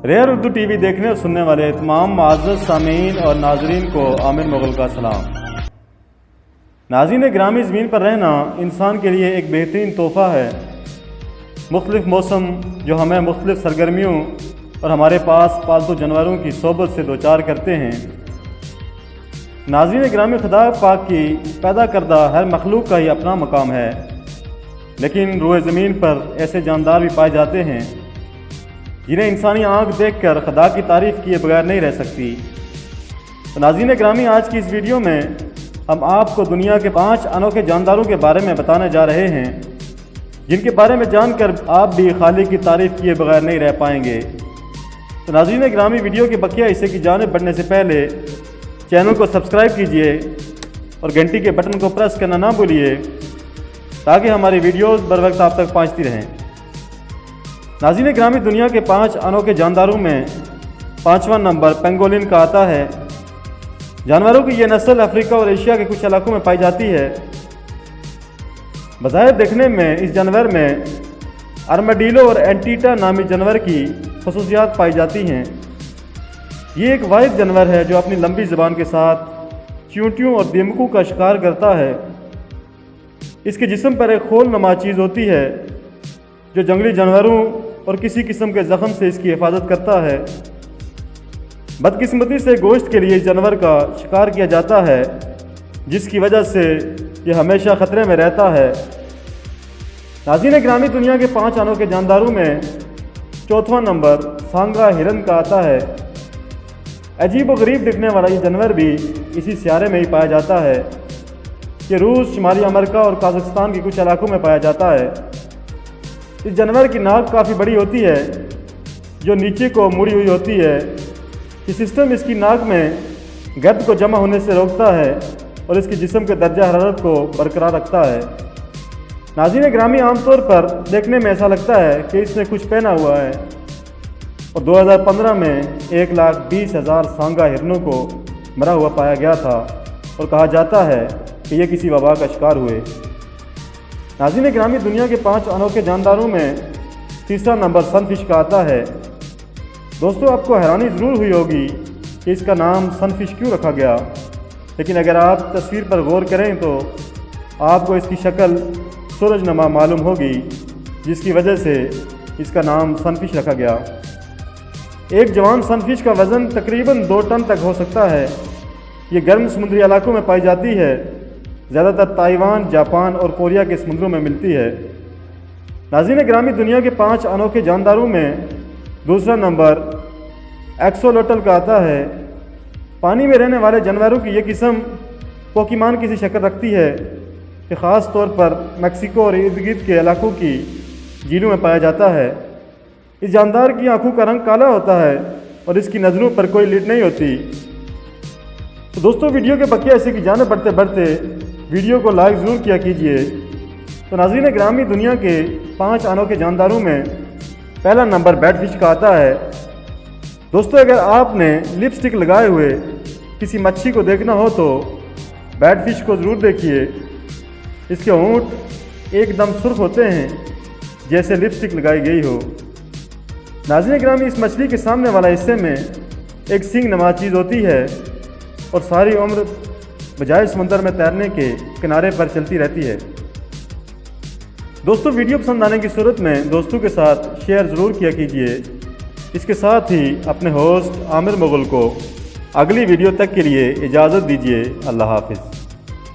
Rear Urdu T V دیکھنے اور سننے والے تمام معزز سامعین اور ناظرین کو عامر مغل کا سلام۔ ناظرین گرامی، زمین پر رہنا انسان کے لیے ایک بہترین تحفہ ہے۔ مختلف موسم جو ہمیں مختلف سرگرمیوں اور ہمارے پاس پالتو جانوروں کی صحبت سے دوچار کرتے ہیں۔ ناظرین گرامی، خدا پاک کی پیدا کردہ ہر مخلوق کا ہی اپنا مقام ہے، لیکن روئے زمین پر ایسے جاندار بھی پائے جاتے ہیں جنہیں انسانی آنکھ دیکھ کر خدا کی تعریف کیے بغیر نہیں رہ سکتی۔ تو ناظرین گرامی، آج کی اس ویڈیو میں ہم آپ کو دنیا کے 5 انوکھے جانداروں کے بارے میں بتانے جا رہے ہیں، جن کے بارے میں جان کر آپ بھی خالق کی تعریف کیے بغیر نہیں رہ پائیں گے۔ تو ناظرین گرامی، ویڈیو کے بقیہ حصے کی جانب بڑھنے سے پہلے چینل کو سبسکرائب کیجئے اور گھنٹی کے بٹن کو پریس کرنا نہ بھولیے تاکہ ہماری ویڈیوز بر وقت آپ تک پہنچتی رہیں۔ ناظرین گرامی، دنیا کے 5 انوکھے جانداروں میں 5واں نمبر پینگولن کا آتا ہے۔ جانوروں کی یہ نسل افریقہ اور ایشیا کے کچھ علاقوں میں پائی جاتی ہے۔ بظاہر دیکھنے میں اس جانور میں ارماڈیلو اور اینٹیٹا نامی جانور کی خصوصیات پائی جاتی ہیں۔ یہ ایک واحد جانور ہے جو اپنی لمبی زبان کے ساتھ چیونٹیوں اور دیمکوں کا شکار کرتا ہے۔ اس کے جسم پر ایک خول نما چیز ہوتی ہے جو جنگلی جانوروں اور کسی قسم کے زخم سے اس کی حفاظت کرتا ہے۔ بدقسمتی سے گوشت کے لیے اس جانور کا شکار کیا جاتا ہے، جس کی وجہ سے یہ ہمیشہ خطرے میں رہتا ہے۔ ناظرین گرامی، دنیا کے 5 انوکھے جانداروں میں 4واں نمبر سانگا ہرن کا آتا ہے۔ عجیب و غریب دکھنے والا یہ جانور بھی اسی سیارے میں ہی پایا جاتا ہے کہ روس، شمالی امریکہ اور قازقستان کے کچھ علاقوں میں پایا جاتا ہے۔ اس جانور کی ناک کافی بڑی ہوتی ہے جو نیچے کو مڑی ہوئی ہوتی ہے۔ یہ سسٹم اس کی ناک میں گرد کو جمع ہونے سے روکتا ہے اور اس کے جسم کے درجہ حرارت کو برقرار رکھتا ہے۔ ناظرین گرامی، عام طور پر دیکھنے میں ایسا لگتا ہے کہ اس نے کچھ پہنا ہوا ہے، اور 2015 میں 1,20,000 سانگا ہرنوں کو مرا ہوا پایا گیا تھا اور کہا جاتا ہے کہ یہ کسی وبا کا شکار ہوئے۔ ناظرین گرامی، دنیا کے 5 انوکھے جانداروں میں 3واں نمبر سن فش کا آتا ہے۔ دوستو، آپ کو حیرانی ضرور ہوئی ہوگی کہ اس کا نام سن فش کیوں رکھا گیا، لیکن اگر آپ تصویر پر غور کریں تو آپ کو اس کی شکل سورج نما معلوم ہوگی، جس کی وجہ سے اس کا نام سن فش رکھا گیا۔ ایک جوان سن فش کا وزن تقریباً 2 ٹن تک ہو سکتا ہے۔ یہ گرم سمندری علاقوں میں پائی جاتی ہے، زیادہ تر تائیوان، جاپان اور کوریا کے سمندروں میں ملتی ہے۔ ناظرین گرامی، دنیا کے 5 انوکھے جانداروں میں 2واں نمبر ایکسولوٹل کا آتا ہے۔ پانی میں رہنے والے جانوروں کی یہ قسم پوکیمان کی سی شکل رکھتی ہے کہ خاص طور پر میکسیکو اور ارد گرد کے علاقوں کی جھیلوں میں پایا جاتا ہے۔ اس جاندار کی آنکھوں کا رنگ کالا ہوتا ہے اور اس کی نظروں پر کوئی لٹ نہیں ہوتی۔ تو دوستو، ویڈیو کے بقیہ حصے کی جانب بڑھتے بڑھتے ویڈیو کو لائک ضرور کیا کیجئے۔ تو ناظرین گرامی، دنیا کے 5 انوکھے جانداروں میں پہلا نمبر بیٹ فش کا آتا ہے۔ دوستو، اگر آپ نے لپسٹک لگائے ہوئے کسی مچھلی کو دیکھنا ہو تو بیٹ فش کو ضرور دیکھیے۔ اس کے ہونٹ ایک دم سرخ ہوتے ہیں جیسے لپسٹک لگائی گئی ہو۔ ناظرین گرامی، اس مچھلی کے سامنے والا حصے میں ایک سینگ نما چیز ہوتی ہے اور ساری عمر بجائے سمندر میں تیرنے کے کنارے پر چلتی رہتی ہے۔ دوستو، ویڈیو پسند آنے کی صورت میں دوستوں کے ساتھ شیئر ضرور کیا کیجئے۔ اس کے ساتھ ہی اپنے ہوسٹ عامر مغل کو اگلی ویڈیو تک کے لیے اجازت دیجیے۔ اللہ حافظ۔